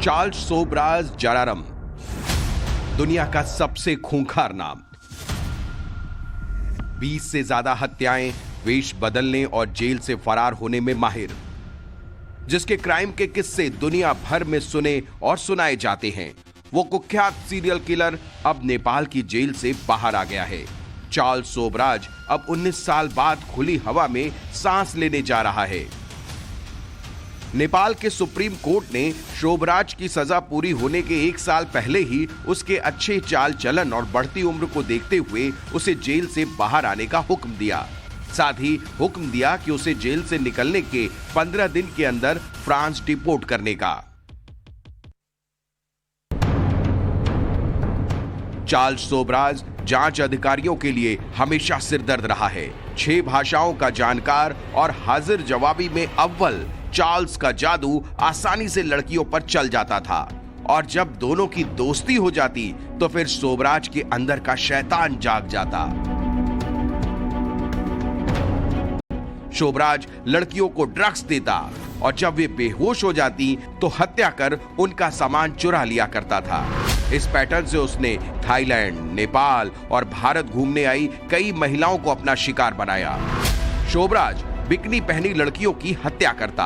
Charles सोब्राज जरारम, दुनिया का सबसे खूंखार नाम। 20 से ज्यादा हत्याएं, वेश बदलने और जेल से फरार होने में माहिर, जिसके क्राइम के किस्से दुनिया भर में सुने और सुनाए जाते हैं। वो कुख्यात सीरियल किलर अब नेपाल की जेल से बाहर आ गया है। चार्ल्स सोब्राज अब 19 साल बाद खुली हवा में सांस लेने जा रहा है। नेपाल के सुप्रीम कोर्ट ने सोब्राज की सजा पूरी होने के 1 साल पहले ही उसके अच्छे चाल चलन और बढ़ती उम्र को देखते हुए उसे जेल से बाहर आने का हुक्म दिया। साथ ही हुक्म दिया कि उसे जेल से निकलने के 15 दिन के अंदर फ्रांस डिपोर्ट करने का। चार्ल्स सोब्राज जांच अधिकारियों के लिए हमेशा सिरदर्द रहा है। 6 भाषाओं का जानकार और हाजिर जवाबी में अव्वल, चार्ल्स का जादू आसानी से लड़कियों पर चल जाता था और जब दोनों की दोस्ती हो जाती तो फिर सोब्राज के अंदर का शैतान जाग जाता। सोब्राज लड़कियों को ड्रग्स देता और जब वे बेहोश हो जाती तो हत्या कर उनका सामान चुरा लिया करता था। इस पैटर्न से उसने थाईलैंड, नेपाल और भारत घूमने आई कई महिलाओं को अपना शिकार बनाया। सोब्राज बिकनी पहनी लड़कियों की हत्या करता,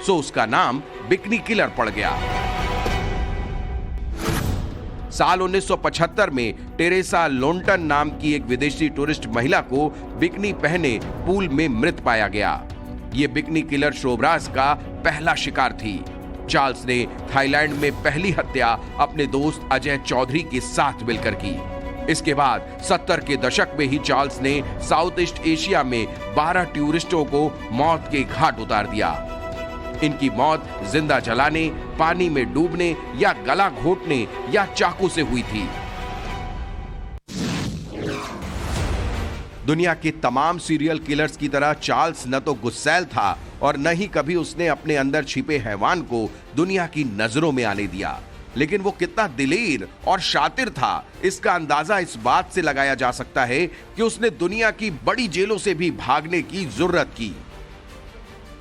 सो उसका नाम बिकनी किलर पड़ गया। साल 1975 में टेरेसा लोन्टन नाम की एक विदेशी टूरिस्ट महिला को बिकनी पहने पूल में मृत पाया गया। यह बिकनी किलर सोब्राज का पहला शिकार थी। चार्ल्स ने थाईलैंड में पहली हत्या अपने दोस्त अजय चौधरी के साथ मिलकर की। इसके बाद 70 के दशक में ही चार्ल्स ने साउथ ईस्ट एशिया में 12 टूरिस्टों को मौत के घाट उतार दिया। इनकी मौत जिंदा जलाने, पानी में डूबने या गला घोटने या चाकू से हुई थी। दुनिया के तमाम सीरियल किलर्स की तरह चार्ल्स न तो गुस्सैल था और न ही कभी उसने अपने अंदर छिपे हैवान को दुनिया की नजरों में आने दिया। लेकिन वो कितना दिलेर और शातिर था, इसका अंदाजा इस बात से लगाया जा सकता है कि उसने दुनिया की बड़ी जेलों से भी भागने की जुर्रत की।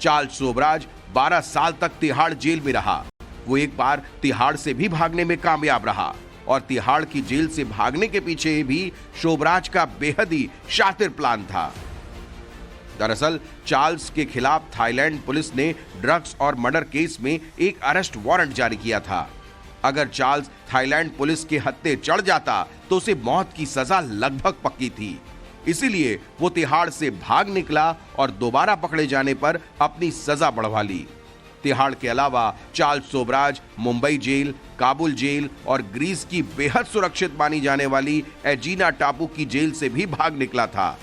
चार्ल्स सोब्राज 12 साल तक तिहाड़ जेल में रहा। वो एक बार तिहाड़ से भी भागने में कामयाब रहा और तिहाड़ की जेल से भागने के पीछे भी सोब्राज का बेहद ही शातिर प्लान था। दरअसल चार्ल्स के खिलाफ थाईलैंड पुलिस ने ड्रग्स और मर्डर केस में एक अरेस्ट वारंट जारी किया था। अगर चार्ल्स थाईलैंड पुलिस के हत्थे चढ़ जाता तो उसे मौत की सजा लगभग पक्की थी। इसीलिए वो तिहाड़ से भाग निकला और दोबारा पकड़े जाने पर अपनी सजा बढ़वा ली। तिहाड़ के अलावा Charles Sobhraj Mumbai jail, Kabul jail और ग्रीस की बेहद सुरक्षित मानी जाने वाली एजीना टापू की जेल से भी भाग निकला था।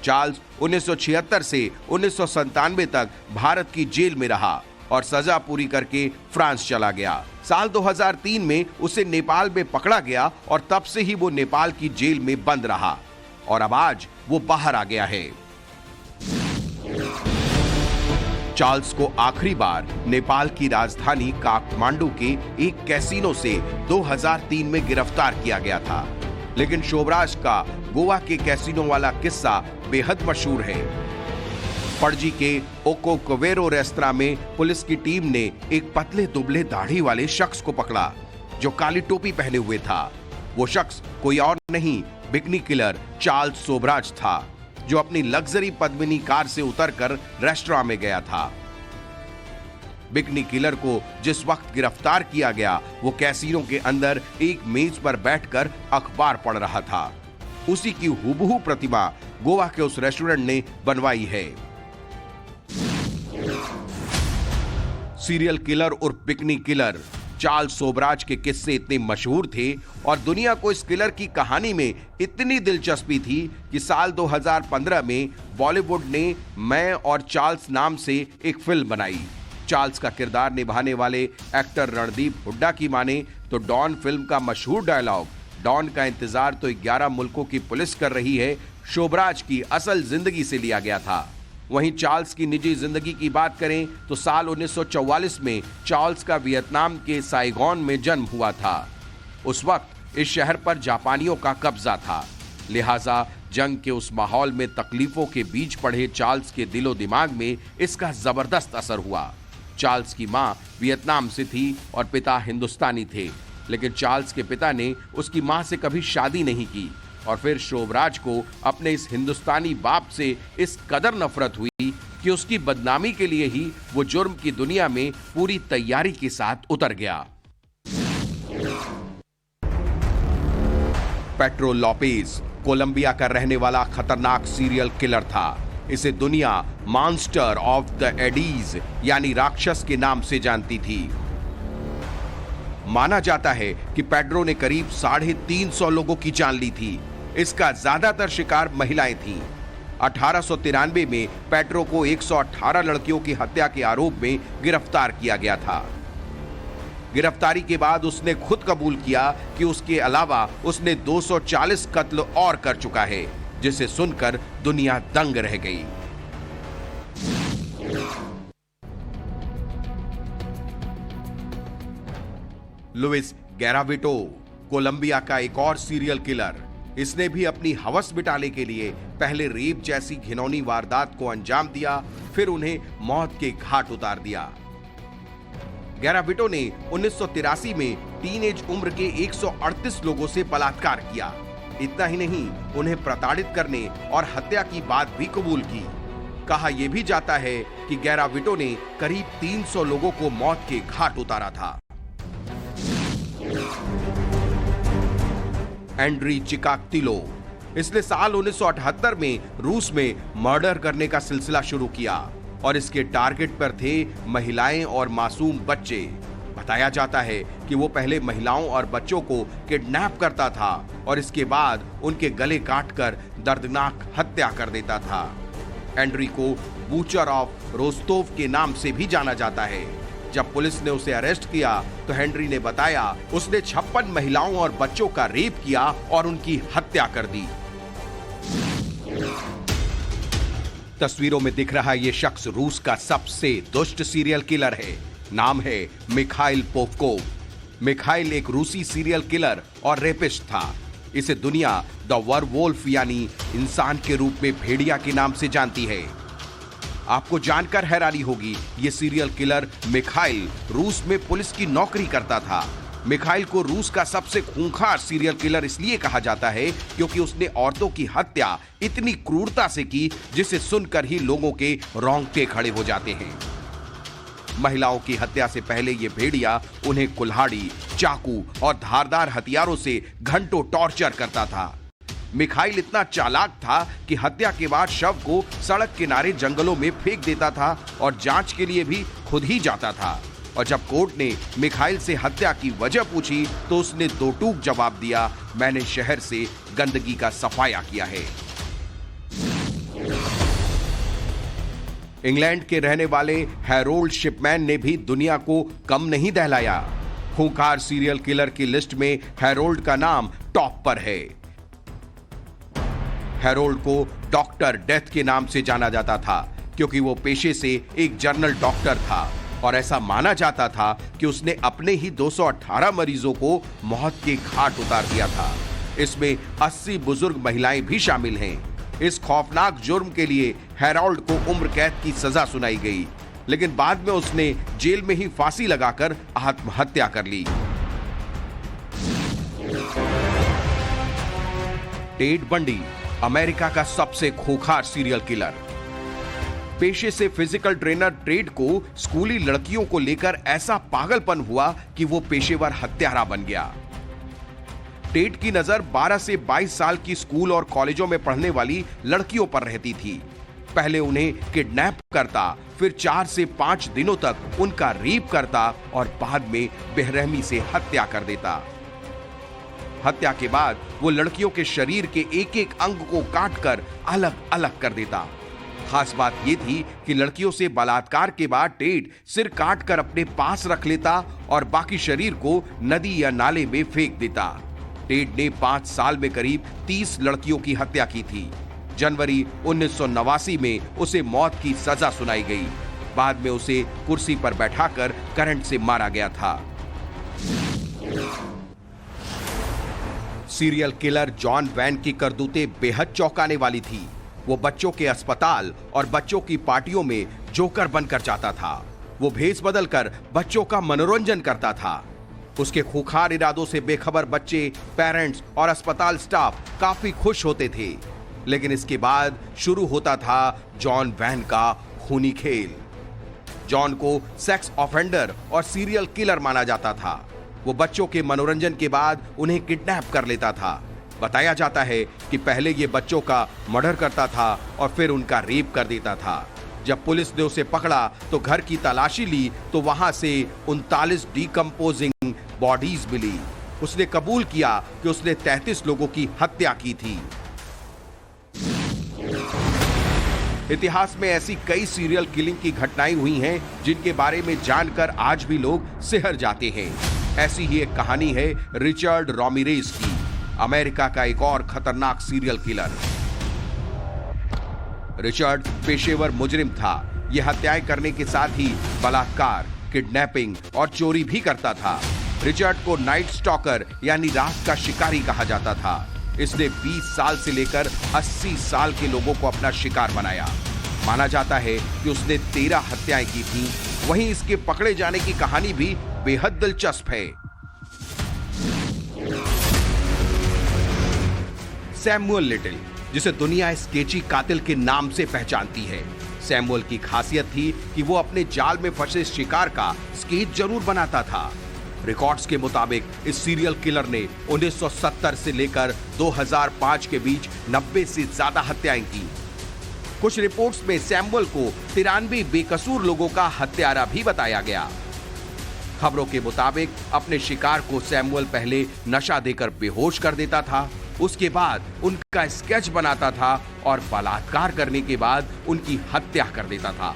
चार्ल्स 1976 से 1997 तक भारत की जेल में रहा और सजा पूरी करके फ्रांस चला गया। साल 2003 में उसे नेपाल में पकड़ा गया और तब से ही वो नेपाल की जेल में बंद रहा और अब आज वो बाहर आ गया है। चार्ल्स को आखिरी बार नेपाल की राजधानी काठमांडू के एक कैसीनो से 2003 में गिरफ्तार किया गया था। लेकिन सोब्राज का गोवा के कैसीनो वाला किस्सा बेहद मशहूर है। पणजी के ओको कवेरो रेस्तरां में पुलिस की टीम ने एक पतले दुबले दाढ़ी वाले शख्स को पकड़ा जो काली टोपी पहने हुए था। वो शख्स कोई और नहीं, बिकनी किलर चार्ल्स सोब्राज था, जो अपनी लग्जरी पद्मिनी कार से उतरकर रेस्टोरेंट में गया था। बिकनी किलर को जिस वक्त गिरफ्तार किया गया वो कैसीनो के अंदर एक मेज पर बैठकर अखबार पढ़ रहा था। उसी की हूबहू प्रतिमा गोवा के उस रेस्टोरेंट ने बनवाई है। सीरियल किलर और बिकनी किलर चार्ल्स सोब्राज के किस्से इतने मशहूर थे और दुनिया को इस किलर की कहानी में इतनी दिलचस्पी थी कि साल 2015 में बॉलीवुड ने मैं और चार्ल्स नाम से एक फिल्म बनाई। चार्ल्स का किरदार निभाने वाले एक्टर रणदीप हुड्डा की माने तो डॉन फिल्म का मशहूर डायलॉग डॉन का इंतजार तो 11 मुल्कों की पुलिस कर रही है सोब्राज की असल जिंदगी से लिया गया था। वहीं चार्ल्स की निजी जिंदगी की बात करें तो साल 1944 में चार्ल्स का वियतनाम के साइगोन में जन्म हुआ था। उस वक्त इस शहर पर जापानियों का कब्जा था, लिहाजा जंग के उस माहौल में तकलीफों के बीच पढ़े चार्ल्स के दिलो दिमाग में इसका जबरदस्त असर हुआ। चार्ल्स की मां वियतनाम से थी और पिता हिंदुस्तानी थे, लेकिन चार्ल्स के पिता ने उसकी मां से कभी शादी नहीं की और फिर शोभराज को अपने इस हिंदुस्तानी बाप से इस कदर नफरत हुई कि उसकी बदनामी के लिए ही वो जुर्म की दुनिया में पूरी तैयारी के साथ उतर गया। पेड्रो लोपेज कोलंबिया का रहने वाला खतरनाक सीरियल किलर था। इसे दुनिया मॉन्स्टर ऑफ द एडीज यानी राक्षस के नाम से जानती थी। माना जाता है कि पेड्रो ने करीब 350 लोगों की जान ली थी। इसका ज्यादातर शिकार महिलाएं थीं। 1893 में पेड्रो को 118 लड़कियों की हत्या के आरोप में गिरफ्तार किया गया था। गिरफ्तारी के बाद उसने खुद कबूल किया कि उसके अलावा उसने 240 कत्ल और कर चुका है, जिसे सुनकर दुनिया दंग रह गई। लुइस गैराविटो कोलंबिया का एक और सीरियल किलर। इसने भी अपनी हवस मिटाने के लिए पहले रेप जैसी घिनौनी वारदात को अंजाम दिया, फिर उन्हें मौत के घाट उतार दिया। गैराविटो ने 1983 में टीनेज उम्र के 138 लोगों से बलात्कार किया। इतना ही नहीं, उन्हें प्रताड़ित करने और हत्या की बात भी कबूल की। कहा यह भी जाता है कि गैराविटो ने करीब 300 लोगों को मौत के घाट उतारा था। एंड्री चिकाक्तिलो, इसने साल 1978 में रूस में मर्डर करने का सिलसिला शुरू किया और इसके टारगेट पर थे महिलाएं और मासूम बच्चे। बताया जाता है कि वो पहले महिलाओं और बच्चों को किडनैप करता था और इसके बाद उनके गले काटकर दर्दनाक हत्या कर देता था। एंड्री को बूचर ऑफ रोस्तोव के नाम से भी जाना जाता है। जब पुलिस ने उसे अरेस्ट किया तो हेनरी ने बताया उसने 56 महिलाओं और बच्चों का रेप किया और उनकी हत्या कर दी। तस्वीरों में दिख रहा ये शख्स रूस का सबसे दुष्ट सीरियल किलर है। नाम है मिखाइल पोवकोव। मिखाइल एक रूसी सीरियल किलर और रेपिस्ट था। इसे दुनिया द वरवोल्फ यानी इंसान के रूप में भेड़िया के नाम से जानती है। आपको जानकर हैरानी होगी, ये सीरियल किलर मिखाइल रूस में पुलिस की नौकरी करता था। मिखाइल को रूस का सबसे खूंखार सीरियल किलर इसलिए कहा जाता है क्योंकि उसने औरतों की हत्या इतनी क्रूरता से की जिसे सुनकर ही लोगों के रोंगटे खड़े हो जाते हैं। महिलाओं की हत्या से पहले ये भेड़िया उन्हें कुल्हाड़ी, चाकू और धारदार हथियारों से घंटों टॉर्चर करता था। मिखाइल इतना चालाक था कि हत्या के बाद शव को सड़क किनारे जंगलों में फेंक देता था और जांच के लिए भी खुद ही जाता था। और जब कोर्ट ने मिखाइल से हत्या की वजह पूछी तो उसने दो टूक जवाब दिया, मैंने शहर से गंदगी का सफाया किया है। इंग्लैंड के रहने वाले हैरोल्ड शिपमैन ने भी दुनिया को कम नहीं दहलाया। खूंखार सीरियल किलर की लिस्ट में हैरोल्ड का नाम टॉप पर है। हैरोल्ड को डॉक्टर डेथ के नाम से जाना जाता था क्योंकि वो पेशे से एक जनरल डॉक्टर था और ऐसा माना जाता था कि उसने अपने ही 218 मरीजों को मौत के घाट उतार दिया था। इसमें 80 बुजुर्ग महिलाएं भी शामिल हैं। इस खौफनाक जुर्म के लिए हैरोल्ड को उम्र कैद की सजा सुनाई गई, लेकिन बाद में उसने जेल में ही फांसी लगाकर आत्महत्या कर ली। टेड बंडी अमेरिका का सबसे खूंखार सीरियल किलर। पेशे से फिजिकल ट्रेनर टेड को स्कूली लड़कियों को लेकर ऐसा पागलपन हुआ कि वो पेशेवर हत्यारा बन गया। टेड की नजर 12 से 22 साल की स्कूल और कॉलेजों में पढ़ने वाली लड़कियों पर रहती थी। पहले उन्हें किडनैप करता, फिर 4 से 5 दिनों तक उनका रेप करता और बाद में बेरहमी से हत्या कर देता। हत्या के बाद वो लड़कियों के शरीर के एक एक अंग को काटकर अलग अलग कर देता। खास बात यह थी कि लड़कियों से बलात्कार के बाद टेड सिर काटकर अपने पास रख लेता और बाकी शरीर को नदी या नाले में फेंक देता। टेड ने 5 साल में करीब 30 लड़कियों की हत्या की थी। जनवरी 1989 में उसे मौत की सजा सुनाई गई। बाद में उसे कुर्सी पर बैठाकर करंट से मारा गया था। सीरियल किलर जॉन वैन की करतूतें बेहद चौंकाने वाली थी। वो बच्चों के अस्पताल और बच्चों की पार्टियों में जोकर बनकर जाता था। वो भेष बदलकर बच्चों का मनोरंजन करता था। उसके खूंखार इरादों से बेखबर बच्चे, पेरेंट्स और अस्पताल स्टाफ काफी खुश होते थे। लेकिन इसके बाद शुरू होता था जॉन वैन का खूनी खेल। जॉन को सेक्स ऑफेंडर और सीरियल किलर माना जाता था। वो बच्चों के मनोरंजन के बाद उन्हें किडनैप कर लेता था। बताया जाता है कि पहले ये बच्चों का मर्डर करता था और फिर उनका रेप कर देता था। जब पुलिस ने उसे पकड़ा तो घर की तलाशी ली तो वहां से 39 डिकम्पोजिंग बॉडीज मिली। उसने कबूल किया कि उसने 33 लोगों की हत्या की थी। इतिहास में ऐसी कई सीरियल किलिंग की घटनाएं हुई हैं जिनके बारे में जानकर आज भी लोग सिहर जाते हैं। ऐसी ही एक कहानी है रिचर्ड रामिरेज की, अमेरिका का एक और खतरनाक सीरियल किलर। रिचर्ड पेशेवर मुजरिम था। यह हत्याएं करने के साथ ही बलात्कार, किडनैपिंग और चोरी भी करता था। रिचर्ड को नाइट स्टॉकर यानी रात का शिकारी कहा जाता था। इसने 20 साल से लेकर 80 साल के लोगों को अपना शिकार बनाया। माना जाता है कि उसने 13 हत्याएं की थीं। वहीं इसके पकड़े जाने की कहानी भी बेहद दिलचस्प है। सैमुअल लिटिल, जिसे दुनिया स्केची कातिल के नाम से पहचानती है। सैमुअल की खासियत थी कि वो अपने जाल में फंसे शिकार का स्केच जरूर बनाता था। रिकॉर्ड्स के मुताबिक इस सीरियल किलर ने 1970 से लेकर 2005 के बीच 90 से ज्यादा हत्याएं की। कुछ रिपोर्ट्स में सैमुअल को 93 बेकसूर लोगों का हत्यारा भी बताया गया। खबरों के मुताबिक अपने शिकार को सैमुअल पहले नशा देकर बेहोश कर देता था, उसके बाद उनका स्केच बनाता था और बलात्कार करने के बाद उनकी हत्या कर देता था।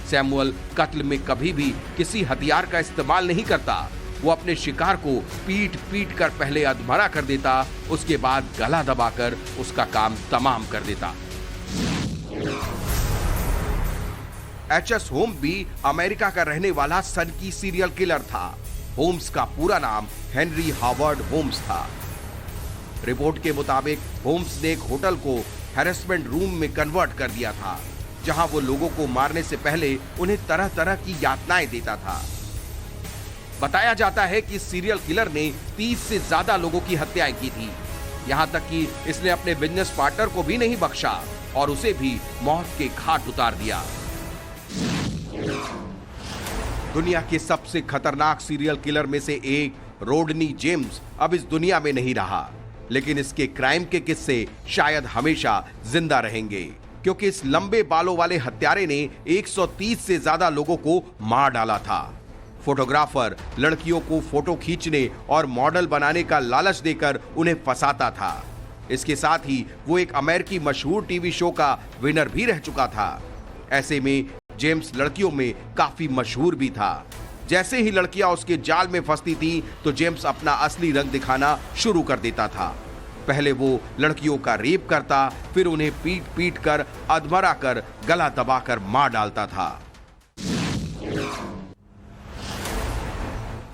सैमुअल कत्ल में कभी भी किसी हथियार का इस्तेमाल नहीं करता। वो अपने शिकार को पीट पीट कर पहले अधमरा कर देता, उसके बाद गला दबाकर उसका काम तमाम कर देता। एच.एस. होम्स भी अमेरिका का रहने वाला सनकी सीरियल किलर था। होम्स का पूरा नाम हेनरी हावर्ड होम्स था। रिपोर्ट के मुताबिक होम्स ने एक होटल को हैरेसमेंट रूम में कन्वर्ट कर दिया था, जहां वो लोगों को मारने से पहले उन्हें तरह तरह की यातनाएं देता था। बताया जाता है कि सीरियल किलर ने 30 से ज्यादा लोगों की हत्याएं की थी। यहां तक कि इसने अपने बिजनेस पार्टनर को भी नहीं बख्शा और उसे भी मौत के घाट उतार दिया। दुनिया के सबसे खतरनाक सीरियल किलर में से एक रोडनी जेम्स अब इस दुनिया में नहीं रहा, लेकिन इसके क्राइम के किस्से शायद हमेशा जिंदा रहेंगे, क्योंकि इस लंबे बालों वाले हत्यारे ने 130 से ज्यादा लोगों को मार डाला था। फोटोग्राफर लड़कियों को फोटो खींचने और मॉडल बनाने का लालच देकर उन्हें फंसाता था। इसके साथ ही वो एक अमेरिकी मशहूर टीवी शो का विनर भी रह चुका था। ऐसे में जेम्स लड़कियों में काफी मशहूर भी था। जैसे ही लड़कियां उसके जाल में फंसती थी तो जेम्स अपना असली रंग दिखाना शुरू कर देता था। पहले वो लड़कियों का रेप करता, फिर उन्हें पीट पीट कर अधमरा कर गला दबाकर मार डालता था।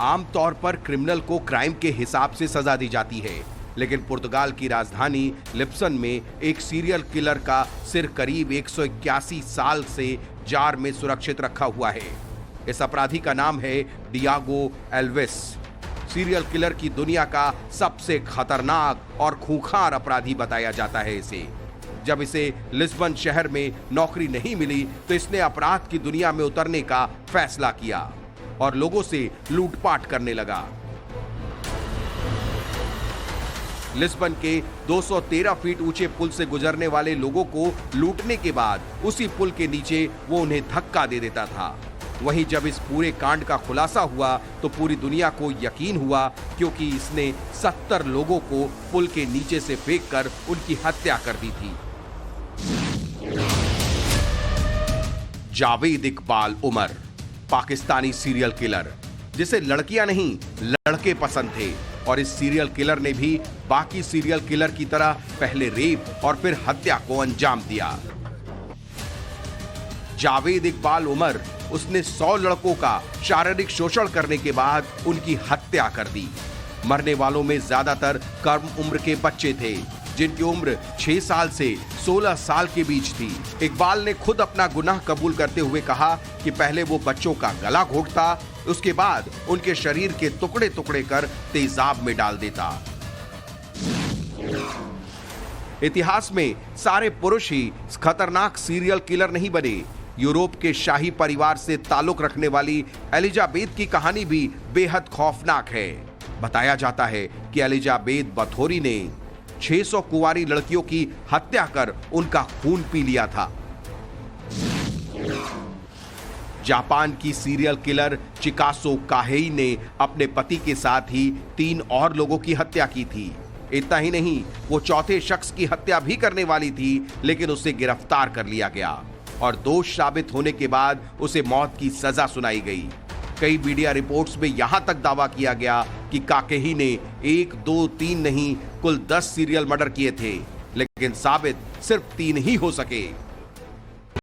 आमतौर पर क्रिमिनल को क्राइम के हिसाब से सजा दी जाती है, लेकिन पुर्तगाल की राजधानी लिस्बन में एक सीरियल किलर का सिर करीब 181 साल से जार में सुरक्षित रखा हुआ है। इस अपराधी का नाम है डियागो एल्वेस। सीरियल किलर की दुनिया का सबसे खतरनाक और खूंखार अपराधी बताया जाता है इसे। जब इसे लिस्बन शहर में नौकरी नहीं मिली तो इसने अपराध की दुनिया में उतरने का फैसला किया और लोगों से लूटपाट करने लगा। लिस्बन के 213 फीट ऊंचे पुल से गुजरने वाले लोगों को लूटने के बाद उसी पुल के नीचे वो उन्हें धक्का दे देता था। वहीं जब इस पूरे कांड का खुलासा हुआ तो पूरी दुनिया को यकीन हुआ, क्योंकि इसने 70 लोगों को पुल के नीचे से फेंककर उनकी हत्या कर दी थी। जावेद इकबाल उमर, पाकिस्तानी सीरियल किलर, जिसे लड़कियां नहीं लड़के पसंद थे, और इस सीरियल किलर ने भी बाकी सीरियल किलर की तरह पहले रेप और फिर हत्या को अंजाम दिया। जावेद इकबाल उमर, उसने 100 लड़कों का शारीरिक शोषण करने के बाद उनकी हत्या कर दी। मरने वालों में ज्यादातर कम उम्र के बच्चे थे। जिनकी उम्र 6 साल से 16 साल के बीच थी। इकबाल ने खुद अपना गुनाह कबूल करते हुए कहा कि पहले वो बच्चों का गला घोंटता, उसके बाद उनके शरीर के टुकड़े टुकड़े कर तेजाब में डाल देता। इतिहास में सारे पुरुष ही खतरनाक सीरियल किलर नहीं बने। यूरोप के शाही परिवार से ताल्लुक रखने वाली एलिजाबेथ की कहानी भी बेहद खौफनाक है। बताया जाता है कि एलिजाबेथ बथोरी ने 600 कुंवारी लड़कियों की हत्या कर उनका खून पी लिया था। जापान की सीरियल किलर चिकासो काहेई ने अपने पति के साथ ही 3 और लोगों की हत्या की थी। इतना ही नहीं, वो चौथे शख्स की हत्या भी करने वाली थी, लेकिन उसे गिरफ्तार कर लिया गया और दोष साबित होने के बाद उसे मौत की सजा सुनाई गई। कई मीडिया रिपोर्ट्स में यहां तक दावा किया गया कि काकेही ने 1, 2, 3 नहीं कुल 10 सीरियल मर्डर किए थे, लेकिन साबित सिर्फ 3 ही हो सके।